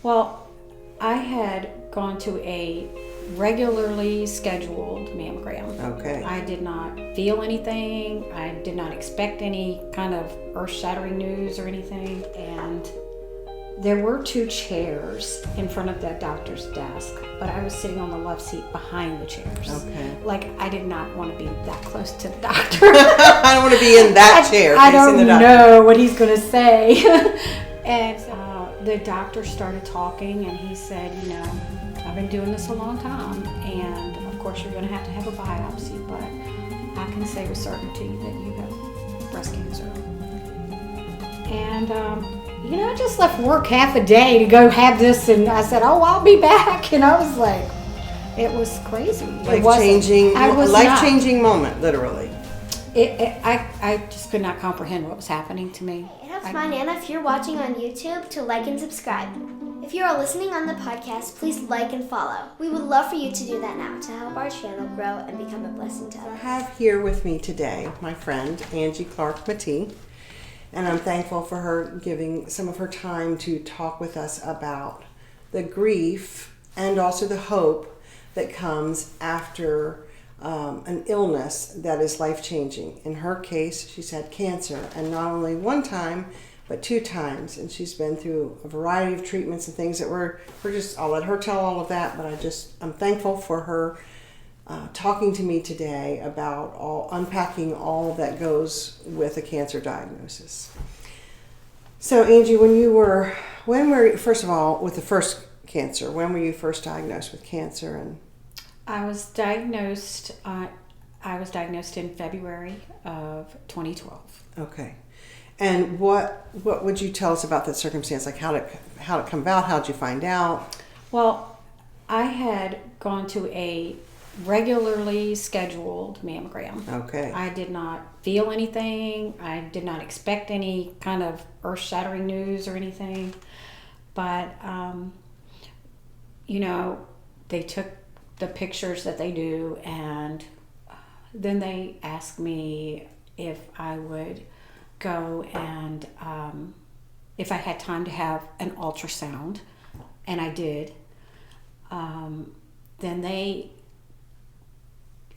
Well, I had gone to a regularly scheduled mammogram. Okay. I did not feel anything. I did not expect any kind of earth-shattering news or anything. And there were 2 chairs in front of the doctor's desk, but I was sitting on the left seat behind the chairs. Okay. Like, I did not want to be that close to the doctor. I don't want to be in that chair. I don't facing the doctor. know what he's going to say. And the doctor started talking, and he said, I've been doing this a long time, and of course you're going to have a biopsy, but I can say with certainty that you have breast cancer. And I just left work half a day to go have this, and I said, I'll be back. And I was like, it was crazy. Life-changing moment, literally. I just could not comprehend what was happening to me. It helps my Nana, if you're watching on YouTube, to like and subscribe. If you are listening on the podcast, please like and follow. We would love for you to do that now to help our channel grow and become a blessing to others. I have here with me today my friend, Angie Clark-Matee. And I'm thankful for her giving some of her time to talk with us about the grief and also the hope that comes after an illness that is life-changing. In her case, she's had cancer, and not only one time, but 2 times. And she's been through a variety of treatments and things that we're just, I'll let her tell all of that, but I'm thankful for her talking to me today about unpacking all that goes with a cancer diagnosis. So Angie, first of all, with the first cancer, when were you first diagnosed with cancer? And I was diagnosed in February of 2012. Okay. And what would you tell us about that circumstance? Like how did it come about? How did you find out? Well, I had gone to a regularly scheduled mammogram. Okay. I did not feel anything. I did not expect any kind of earth-shattering news or anything. But, they took the pictures that they do, and then they asked me if I would go and if I had time to have an ultrasound, and I did. Then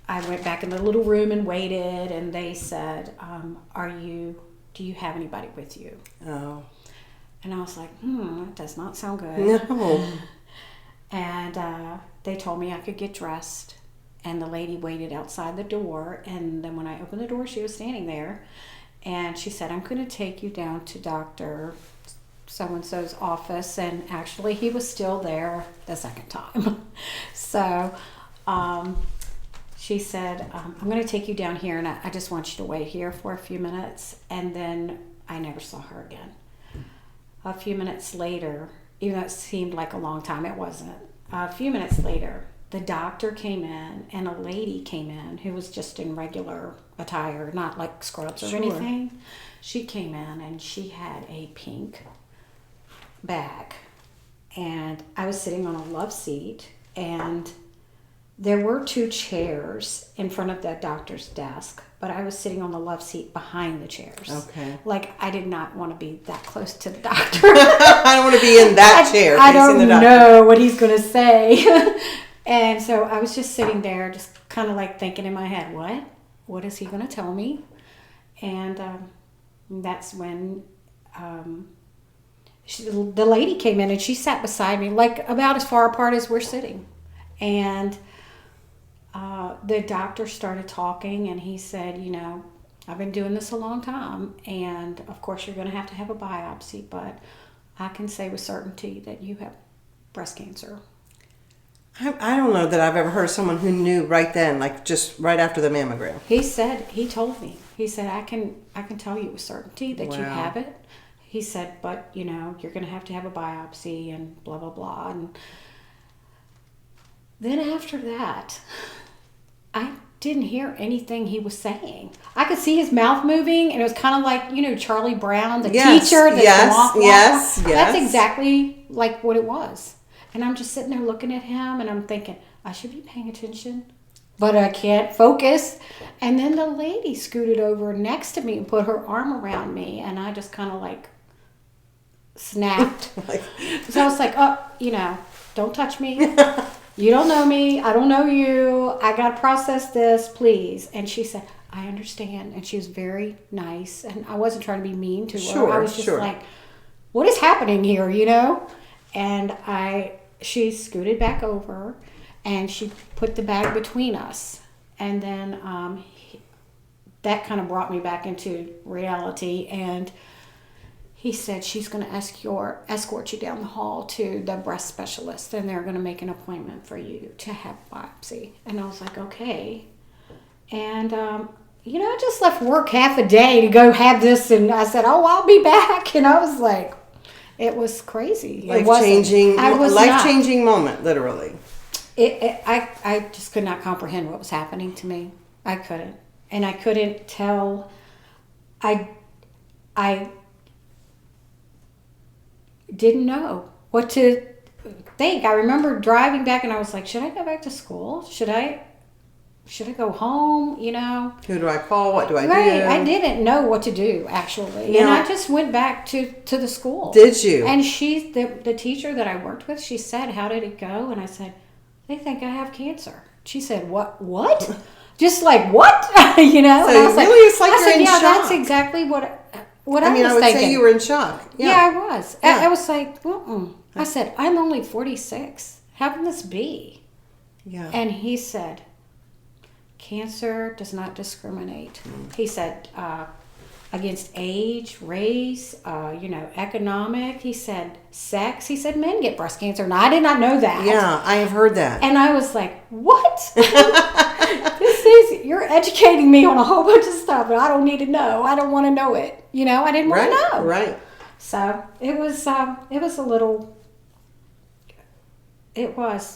I went back in the little room and waited, and they said, do you have anybody with you? Oh. And I was like, that does not sound good. No. And they told me I could get dressed, and the lady waited outside the door, and then when I opened the door, she was standing there, and she said, I'm going to take you down to Dr. so-and-so's office, and actually he was still there the second time. So she said, I'm going to take you down here, and I just want you to wait here for a few minutes. And then I never saw her again. A few minutes later, even though it seemed like a long time, it wasn't. A few minutes later, the doctor came in, and a lady came in who was just in regular attire, not like scrubs or anything. She came in, and she had a pink bag, and I was sitting on a love seat, and there were 2 chairs in front of the doctor's desk, but I was sitting on the left seat behind the chairs. Okay. Like, I did not want to be that close to the doctor. I don't want to be in that chair I facing the don't doctor. know what he's going to say. And so I was just sitting there, just kind of like thinking in my head, what is he going to tell me? And that's when the lady came in, and she sat beside me, like about as far apart as we're sitting. And the doctor started talking, and he said, I've been doing this a long time, and of course you're going to have a biopsy, but I can say with certainty that you have breast cancer. I don't know that I've ever heard of someone who knew right then, like just right after the mammogram. He told me, I can tell you with certainty that you have it. He said, but you're going to have a biopsy and blah, blah, blah. And then after that, I didn't hear anything he was saying. I could see his mouth moving, and it was kind of like, Charlie Brown, the teacher. Yes. That's exactly like what it was. And I'm just sitting there looking at him, and I'm thinking, I should be paying attention, but I can't focus. And then the lady scooted over next to me and put her arm around me, and I just kind of like snapped. So I was like, oh, don't touch me. You don't know me. I don't know you. I got to process this, please. And she said, I understand. And she was very nice. And I wasn't trying to be mean to her. Sure, I was just like, what is happening here, And she scooted back over and she put the bag between us. And then that kind of brought me back into reality. And he said, she's going to escort you down the hall to the breast specialist, and they're going to make an appointment for you to have biopsy. And I was like, okay. And, I just left work half a day to go have this, and I said, oh, I'll be back. And I was like, it was crazy. Life-changing moment, literally. I just could not comprehend what was happening to me. I couldn't. And I couldn't tell. I didn't know what to think. I remember driving back and I was like, should I go back to school? Should I go home? Who do I call? What do I do? I didn't know what to do, actually. And I just went back to the school. Did you? And the teacher that I worked with, she said, how did it go? And I said, they think I have cancer. She said, what? Just like, what? So and I was really, it's like you're in shock. That's exactly what I was thinking. I would say you were in shock. Yeah, I was. Yeah. I was like, I said, I'm only 46. How can this be? Yeah. And he said, cancer does not discriminate. He said, against age, race, economic. He said, sex. He said, men get breast cancer. And I did not know that. Yeah, I have heard that. And I was like, what? You're educating me on a whole bunch of stuff, but I don't need to know. I don't want to know it. I didn't want to know. Right. So it was a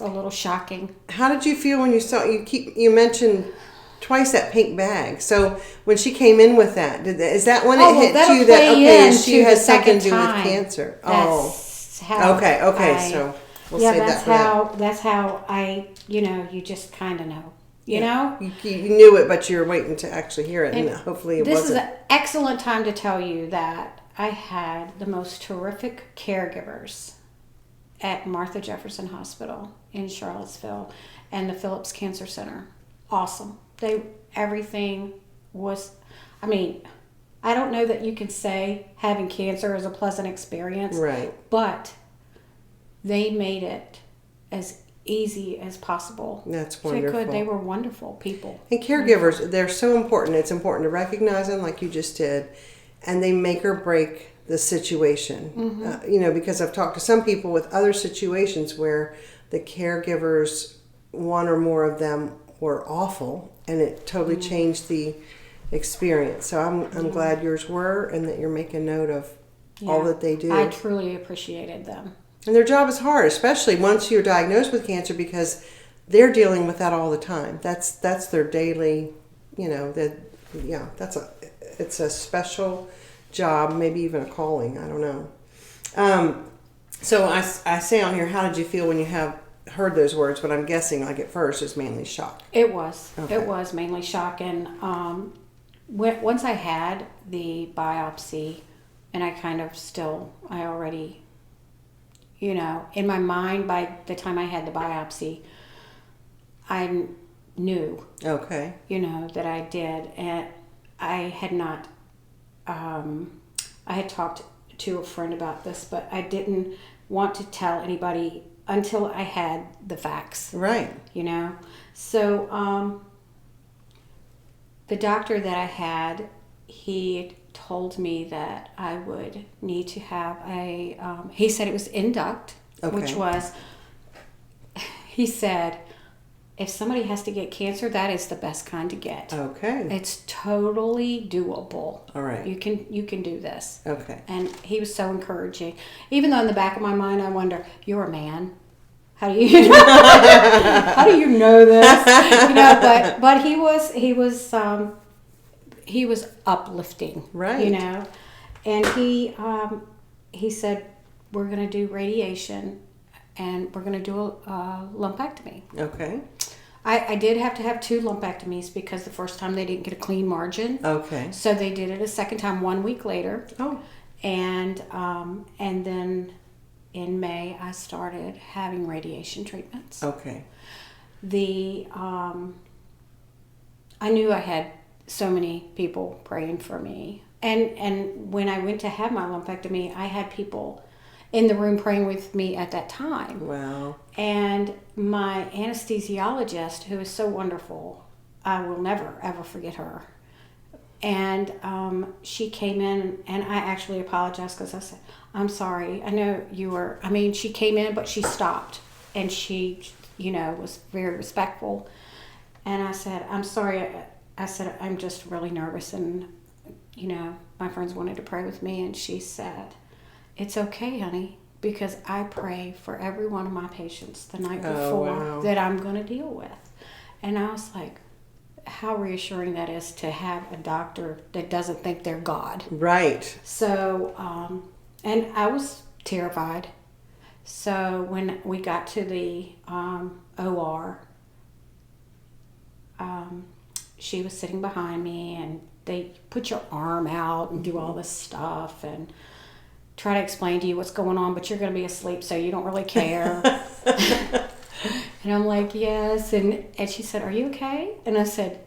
little shocking. How did you feel when you saw, you mentioned twice that pink bag. So when she came in with that, is that when it hit you that, she has something to do with cancer? That's how. Okay. So we'll say that for that. That's how I, you just kind of know. You know? You knew it, but you were waiting to actually hear it, and hopefully it wasn't. This is an excellent time to tell you that I had the most terrific caregivers at Martha Jefferson Hospital in Charlottesville and the Phillips Cancer Center. Awesome. Everything was, I don't know that you can say having cancer is a pleasant experience. Right. But they made it as easy as possible. That's wonderful. They were wonderful people. And caregivers, they're so important. It's important to recognize them like you just did, and they make or break the situation. Mm-hmm. Because I've talked to some people with other situations where the caregivers, one or more of them, were awful, and it totally changed the experience. So I'm glad yours were, and that you're making note of all that they do. I truly appreciated them. And their job is hard, especially once you're diagnosed with cancer, because they're dealing with that all the time. That's their daily, it's a special job, maybe even a calling. I don't know. So I say on here, how did you feel when you heard those words? But I'm guessing, like at first, it was mainly shock. It was. Okay. It was mainly shock. And once I had the biopsy, and I already, in my mind, by the time I had the biopsy, I knew. Okay. That I did. And I had not, I had talked to a friend about this, but I didn't want to tell anybody until I had the facts. Right. So the doctor that I had, he told me that I would need to have he said it was induct, which was, he said, if somebody has to get cancer, that is the best kind to get. Okay. It's totally doable. All right. You can do this. Okay. And he was so encouraging. Even though in the back of my mind I wonder, you're a man. How do you know this? But he was uplifting. Right. And he said, we're going to do radiation and we're going to do a lumpectomy. Okay. I did have to have 2 lumpectomies because the first time they didn't get a clean margin. Okay. So they did it a second time 1 week later. Oh. And then in May, I started having radiation treatments. Okay. I knew I had so many people praying for me. And when I went to have my lumpectomy, I had people in the room praying with me at that time. Wow. And my anesthesiologist, who is so wonderful, I will never, ever forget her. And she came in, and I actually apologized because I said, I'm sorry. I know you were, she came in, but she stopped. And she, was very respectful. And I said, I'm sorry. I said, I'm just really nervous. And, my friends wanted to pray with me. And she said, it's okay, honey, because I pray for every one of my patients the night before that I'm going to deal with. And I was like, how reassuring that is to have a doctor that doesn't think they're God. Right. So, and I was terrified. So when we got to the OR, she was sitting behind me, and they put your arm out and do all this stuff and try to explain to you what's going on, but you're going to be asleep, so you don't really care. And I'm like, yes. And she said, are you okay? And I said,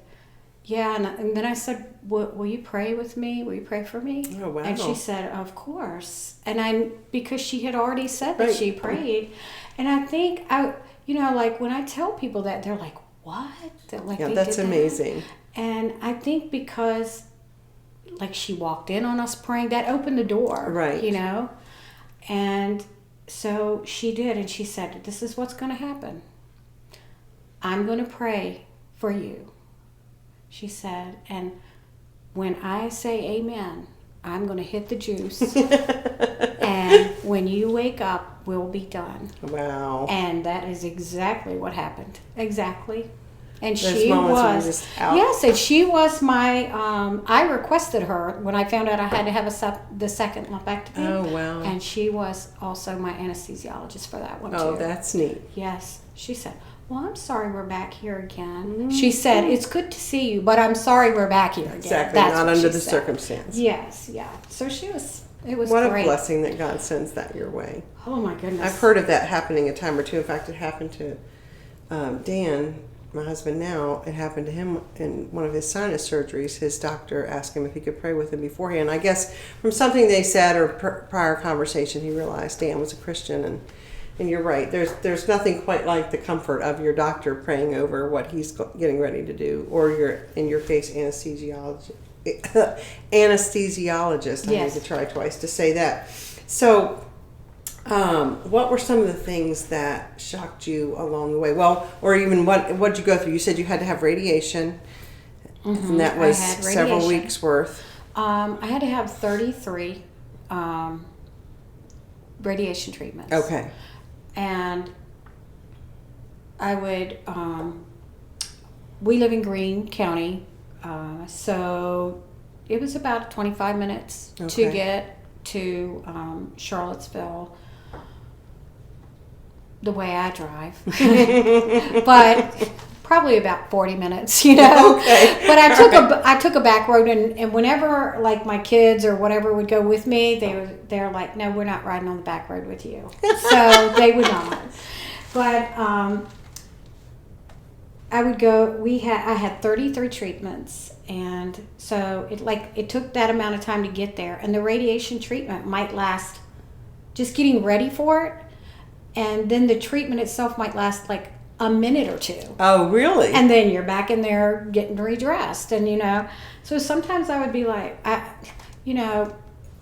yeah. And then I said, will you pray with me? Will you pray for me? Oh, wow. And she said, of course. And because she had already said that she prayed. And I think, when I tell people that, they're like, what? That's amazing. And I think because, she walked in on us praying, that opened the door. Right. And so she did, and she said, this is what's going to happen. I'm going to pray for you, she said, and when I say amen, I'm going to hit the juice, and when you wake up, we'll be done. Wow. And that is exactly what happened. Exactly. And Those she moments when was, you're just out. yes, and she was my, I requested her when I found out I had to have the second lumpectomy. Oh, wow. And she was also my anesthesiologist for that one, too. Oh, that's neat. Yes. She said, well, I'm sorry we're back here again. Mm-hmm. She said, it's good to see you, but I'm sorry we're back here again. Exactly, That's not what under she the said. circumstance. Yes, yeah. So it was what great. A blessing that God sends that your way. Oh, my goodness. I've heard of that happening a time or two. In fact, it happened to Dan, my husband now. It happened to him in one of his sinus surgeries. His doctor asked him if he could pray with him beforehand. I guess from something they said or prior conversation, he realized Dan was a Christian. And you're right. There's nothing quite like the comfort of your doctor praying over what he's getting ready to do, or your, in your case, anesthesiologist. Anesthesiologist. I Yes. need to try twice to say that. So, what were some of the things that shocked you along the way? Well, or even what did you go through? You said you had to have radiation, and that was several weeks worth. I had to have 33 radiation treatments. Okay. And I would, we live in Greene County, so it was about 25 minutes to get to Charlottesville the way I drive. But probably about 40 minutes, Okay. But I took a back road, and whenever my kids or whatever would go with me, they're like, no, we're not riding on the back road with you. So they would not. But I would go. I had 33 treatments, and so it took that amount of time to get there. And the radiation treatment might last, just getting ready for it, and then the treatment itself might last a minute or two. Oh, really? And then you're back in there getting redressed, and so sometimes I would be like,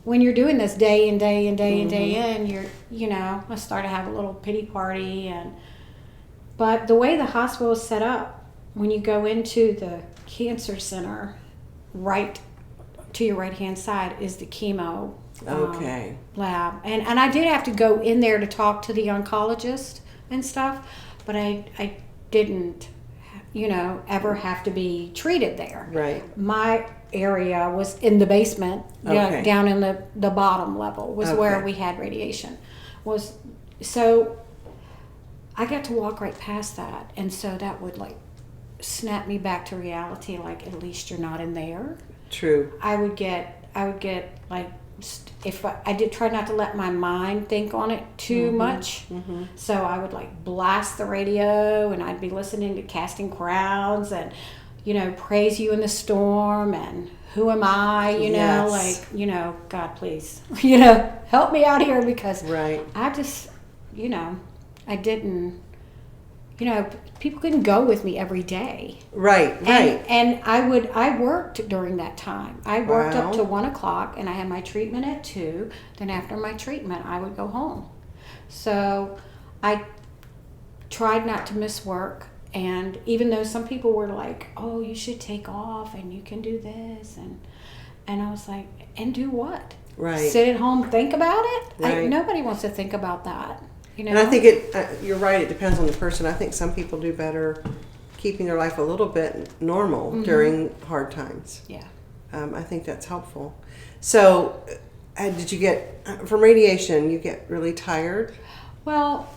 when you're doing this day in, day in, day in, day in, I start to have a little pity party. But the way the hospital is set up, when you go into the cancer center, right to your right-hand side is the chemo lab. And I did have to go in there to talk to the oncologist and stuff, but I didn't, ever have to be treated there. Right. My area was in the basement, down in the bottom level was where we had radiation. So I got to walk right past that, and so that would snap me back to reality. At least you're not in there. True. I would get if I did try not to let my mind think on it too much. So I would like blast the radio, and I'd be listening to Casting Crowns and, Praise You in the Storm and Who Am I, Yes. God, please, help me out here, because I just, I didn't, people couldn't go with me every day. Right. And I worked during that time. I worked up to 1:00, and I had my treatment at 2. Then after my treatment, I would go home. So I tried not to miss work. And even though some people were like, "Oh, you should take off and you can do this," and I was like, "And do what? Right. Sit at home, think about it?" Right. Nobody wants to think about that. And I think you're right, it depends on the person. I think some people do better keeping their life a little bit normal during hard times. Yeah. I think that's helpful. So, did you get, from radiation, you get really tired? Well,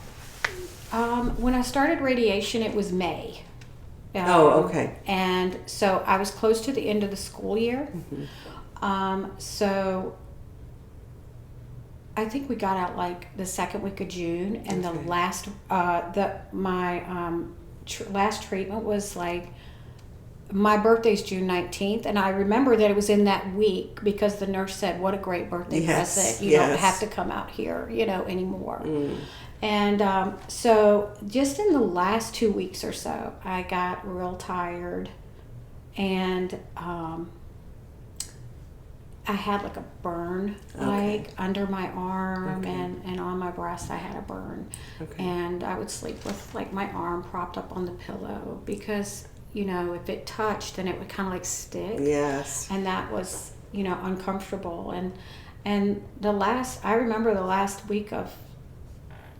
when I started radiation, it was May. Okay. And so I was close to the end of the school year. So I think we got out like the second week of June, and the last last treatment was like, my birthday's June 19th, and I remember that it was in that week because the nurse said, "What a great birthday present. You don't have to come out here, anymore." And so just in the last 2 weeks or so, I got real tired, and I had like a burn, like under my arm and on my breast. I had a burn, and I would sleep with like my arm propped up on the pillow because, if it touched, then it would kind of like stick. Yes. And that was, uncomfortable. And I remember the last week of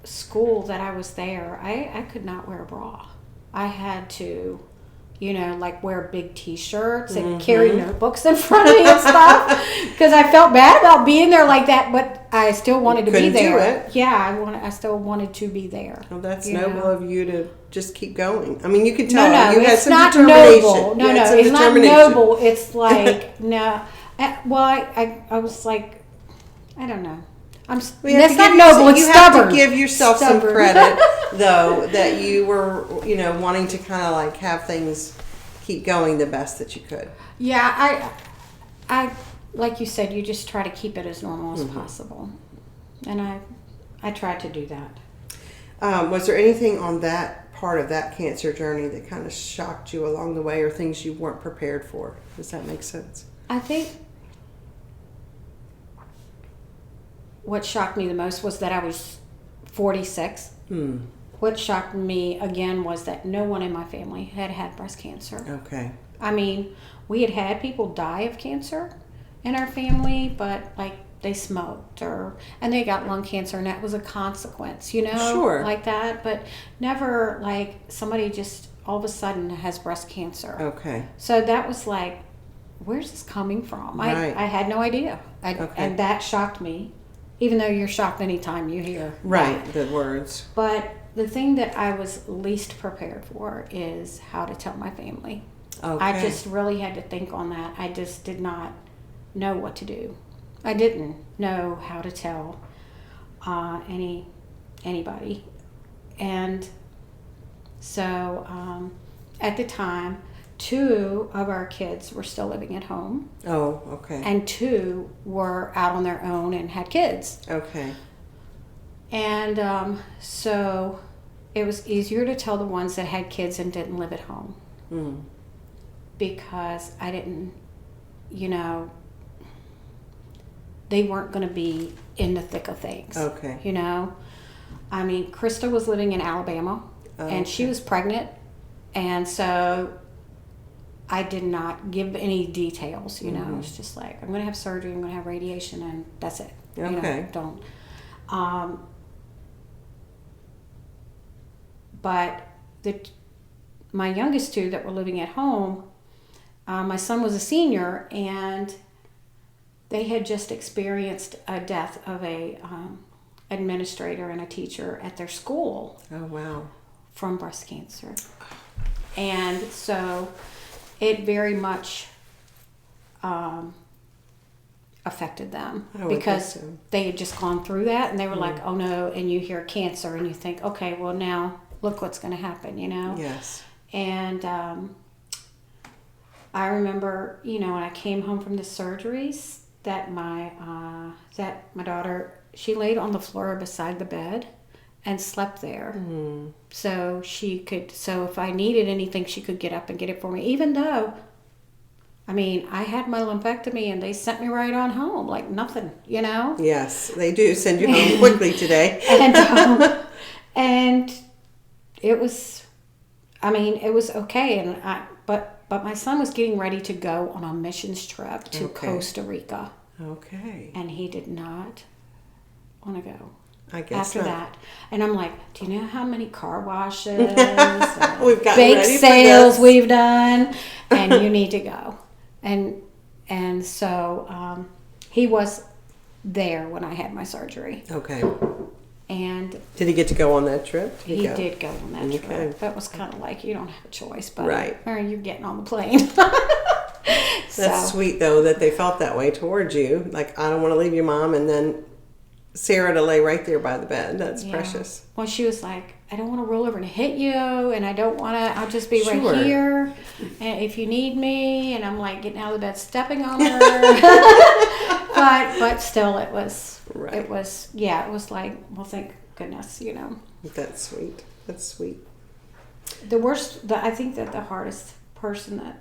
school that I was there, I could not wear a bra. I had to, like wear big T-shirts and carry notebooks in front of me and stuff, because I felt bad about being there like that, but I still wanted to be there. Do it. Yeah, I still wanted to be there. Well, that's noble of you to just keep going. I mean, you can tell you had it's some not determination. Noble. No, it's not noble. It's like no. Well, I was like, I don't know. That's not noble. It's stubborn. You have to give yourself some credit, though, that you were, wanting to kind of like have things keep going the best that you could. Yeah, I like you said, you just try to keep it as normal as possible, and I tried to do that. Was there anything on that part of that cancer journey that kind of shocked you along the way, or things you weren't prepared for? Does that make sense? I think what shocked me the most was that I was 46. What shocked me again was that no one in my family had breast cancer. Okay. I mean, we had people die of cancer in our family, but like they smoked and they got lung cancer, and that was a consequence, Sure. like that. But never like somebody just all of a sudden has breast cancer. Okay. So that was like, where's this coming from? Right. I had no idea. And that shocked me. Even though you're shocked anytime you hear the words. But the thing that I was least prepared for is how to tell my family. Okay. I just really had to think on that. I just did not know what to do. I didn't know how to tell anybody. And so at the time, 2 of our kids were still living at home. Oh, okay. And 2 were out on their own and had kids. Okay. And so it was easier to tell the ones that had kids and didn't live at home. Because I didn't, they weren't going to be in the thick of things. Okay. I mean, Krista was living in Alabama, and she was pregnant, and so I did not give any details, It was just like, I'm going to have surgery, I'm going to have radiation, and that's it. Okay. Don't. But my youngest 2 that were living at home, my son was a senior, and they had just experienced a death of a administrator and a teacher at their school. Oh, wow. From breast cancer. And so it very much affected them I would because think so. they had just gone through that and they were like, oh no, and you hear cancer and you think, okay, well now look what's going to happen, you know? Yes. And I remember, you know, when I came home from the surgeries that my daughter, she laid on the floor beside the bed and slept there. So if I needed anything, she could get up and get it for me, even though, I mean, I had my lumpectomy and they sent me right on home, like nothing, you know? Yes, they do send you home quickly today. And it was, I mean, it was okay. But my son was getting ready to go on a missions trip to Costa Rica. Okay. And he did not want to go. I guess after not. that. And I'm like, do you know how many car washes We've gotten bake ready sales for this. we've done? And you need to go. And so he was there when I had my surgery. Okay. And did he get to go on that trip? he did go on that Okay. trip. That was kind of like, you don't have a choice, but Right. or you're getting on the plane. That's sweet, though, that they felt that way towards you. Like, I don't want to leave you, Mom. And then Sarah to lay right there by the bed. That's precious. Well, she was like, I don't want to roll over and hit you, and I don't want to, I'll just be Sure. right here and if you need me. And I'm like getting out of the bed, stepping on her. but still, it was like, well, thank goodness, you know. That's sweet. That's sweet. I think that the hardest person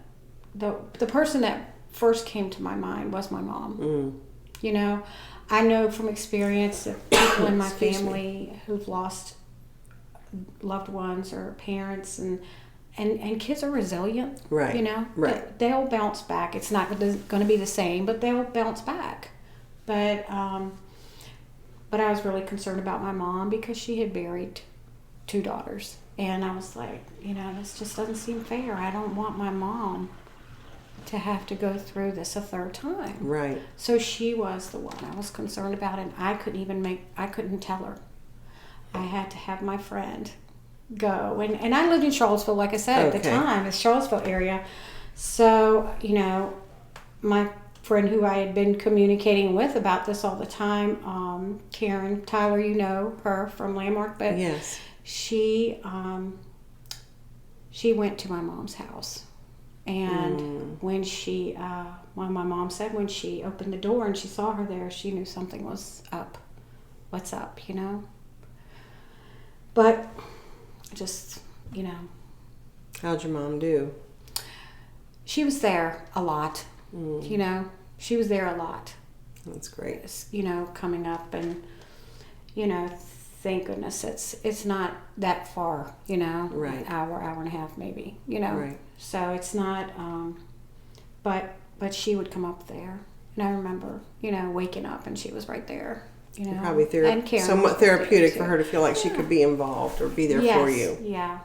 the person that first came to my mind was my mom. You know, I know from experience that people in my family who've lost loved ones or parents and kids are resilient. Right. You know, Right. They'll bounce back. It's not going to be the same, but they'll bounce back. But I was really concerned about my mom because she had buried 2 daughters. And I was like, you know, this just doesn't seem fair. I don't want my mom to have to go through this a 3rd time. Right. So she was the one I was concerned about, and I couldn't tell her. I had to have my friend go. And I lived in Charlottesville, like I said, at the time, the Charlottesville area. So, you know, my friend who I had been communicating with about this all the time, Karen Tyler, you know her from Landmark, but yes. She went to my mom's house. And when my mom said when she opened the door and she saw her there, she knew something was up. What's up, you know? But just, you know. How'd your mom do? She was there a lot, you know. She was there a lot. That's great. You know, coming up and, you know, thank goodness it's not that far, you know. Right. An hour and a half maybe, you know. Right. So it's not, but she would come up there. And I remember, you know, waking up and she was right there, you know. Probably and Karen somewhat was there therapeutic too. for her to feel like she could be involved or be there for you. Yeah,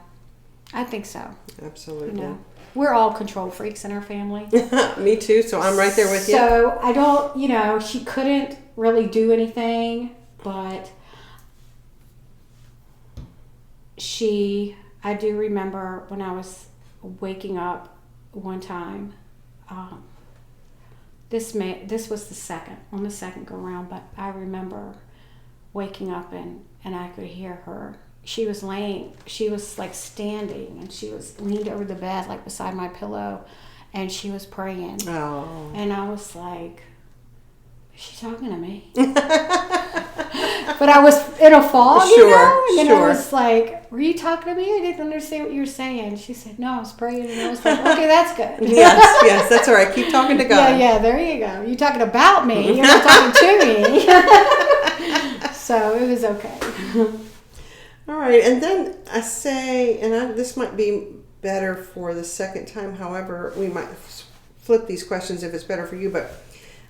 I think so. Absolutely. You know, we're all control freaks in our family. Me too, so I'm right there with you. So I don't, you know, she couldn't really do anything, but I do remember when I was waking up one time, this was the second go round, but I remember waking up and I could hear her. She was like standing and she was leaned over the bed like beside my pillow and she was praying. Oh. And I was like, is she talking to me? But I was in a fog, you know? And then I was like, were you talking to me? I didn't understand what you were saying. She said, no, I was praying. And I was like, okay, that's good. Yes, that's all right. Keep talking to God. Yeah, there you go. You're talking about me. You're not talking to me. So it was okay. All right. And then I say, this might be better for the second time. However, we might flip these questions if it's better for you. But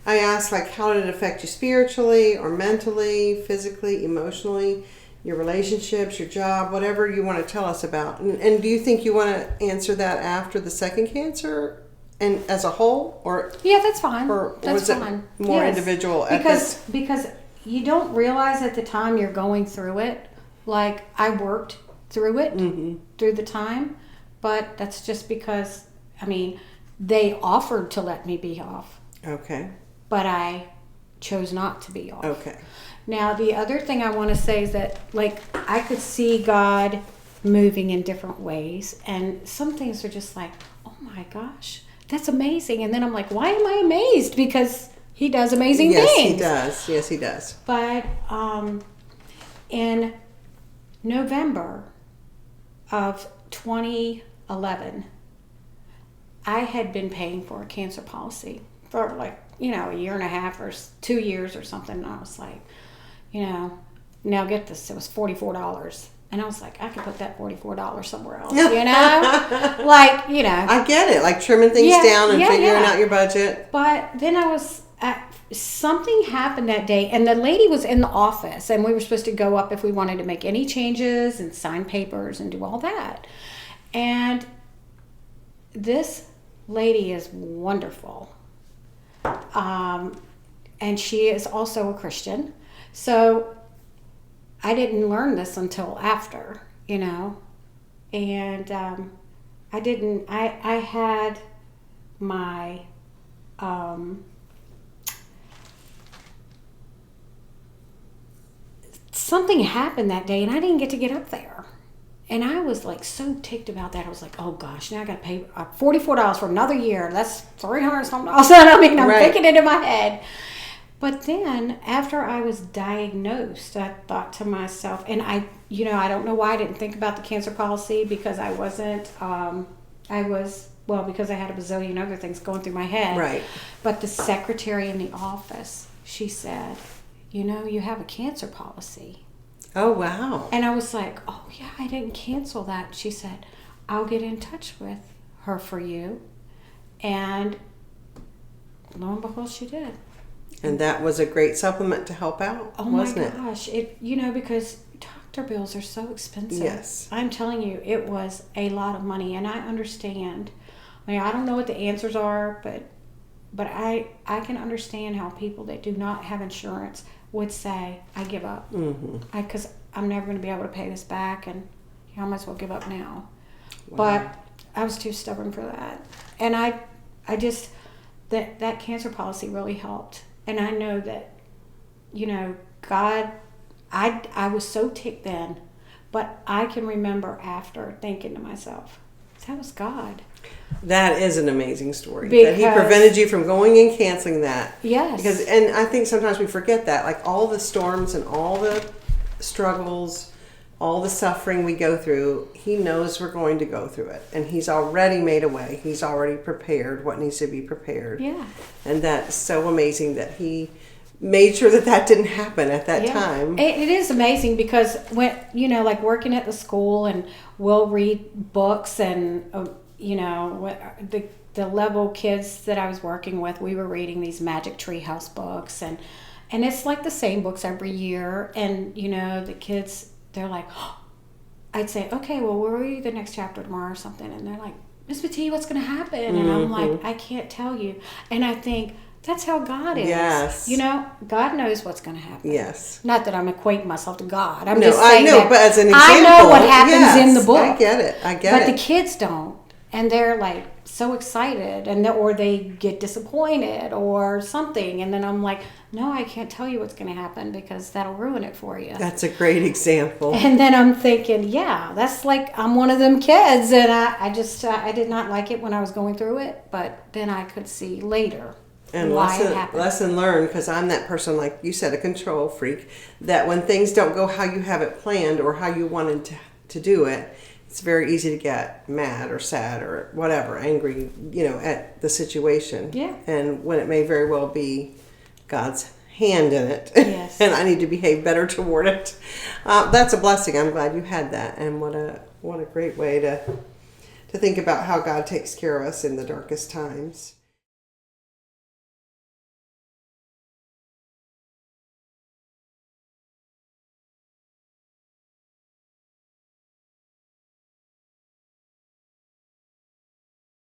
I asked, like, how did it affect you spiritually or mentally, physically, emotionally, your relationships, your job, whatever you want to tell us about. And do you think you want to answer that after the second cancer and as a whole? Or yeah, that's fine. Or that's was fine. it more individual? Because you don't realize at the time you're going through it. Like, I worked through it, through the time. But that's just because, I mean, they offered to let me be off. Okay. But I chose not to be off. Okay. Now, the other thing I want to say is that, like, I could see God moving in different ways, and some things are just like, oh my gosh, that's amazing. And then I'm like, why am I amazed? Because he does amazing things. Yes, he does. Yes, he does. But in November of 2011, I had been paying for a cancer policy for like, a year and a half or 2 years or something. And I was like, now get this, it was $44. And I was like, I could put that $44 somewhere else, Like, I get it, like trimming things down and figuring out your budget. But then something happened that day, and the lady was in the office, and we were supposed to go up if we wanted to make any changes and sign papers and do all that. And this lady is wonderful. And she is also a Christian. So I didn't learn this until after, and I had my, something happened that day, and I didn't get to get up there. And I was like so ticked about that. I was like, oh gosh, now I got to pay $44 for another year. That's $300 something. I'm thinking it in my head. But then after I was diagnosed, I thought to myself, and I don't know why I didn't think about the cancer policy, because I wasn't, because I had a bazillion other things going through my head. Right. But the secretary in the office, she said, you have a cancer policy. Oh, wow. And I was like, oh, yeah, I didn't cancel that. She said, I'll get in touch with her for you. And lo and behold, she did. And that was a great supplement to help out, wasn't it? Oh, my gosh. Because doctor bills are so expensive. Yes. I'm telling you, it was a lot of money. And I understand. I don't know what the answers are, but I can understand how people that do not have insurance would say, I give up. Because I'm never going to be able to pay this back, and I might as well give up now. Wow. But I was too stubborn for that. And I just, that cancer policy really helped. And I know that, God, I was so ticked then, but I can remember after thinking to myself, that was God. That is an amazing story. That he prevented you from going and canceling that. Yes. And I think sometimes we forget that, like all the storms and all the struggles, all the suffering we go through, he knows we're going to go through it. And he's already made a way. He's already prepared what needs to be prepared. Yeah. And that's so amazing that he made sure that didn't happen at that time. It is amazing, because when, like working at the school, and we'll read books, and, the level kids that I was working with, we were reading these Magic Treehouse books, and it's like the same books every year. And, the kids, they're like, oh, I'd say, okay, well, we'll read the next chapter tomorrow or something. And they're like, Miss Matee, what's going to happen? And I'm like, I can't tell you. And I think, that's how God is. Yes. God knows what's going to happen. Yes. Not that I'm equating myself to God. I'm no, just saying I know, that but as an example, I know what happens in the book. I get it. But the kids don't. And they're like so excited, or they get disappointed or something. And then I'm like, no, I can't tell you what's going to happen, because that'll ruin it for you. That's a great example. And then I'm thinking, yeah, that's like, I'm one of them kids. And I did not like it when I was going through it. But then I could see later. And lesson learned, because I'm that person, like you said, a control freak, that when things don't go how you have it planned or how you wanted to do it, it's very easy to get mad or sad or whatever, angry, at the situation. Yeah. And when it may very well be God's hand in it. Yes. And I need to behave better toward it. That's a blessing. I'm glad you had that. And what a great way to think about how God takes care of us in the darkest times.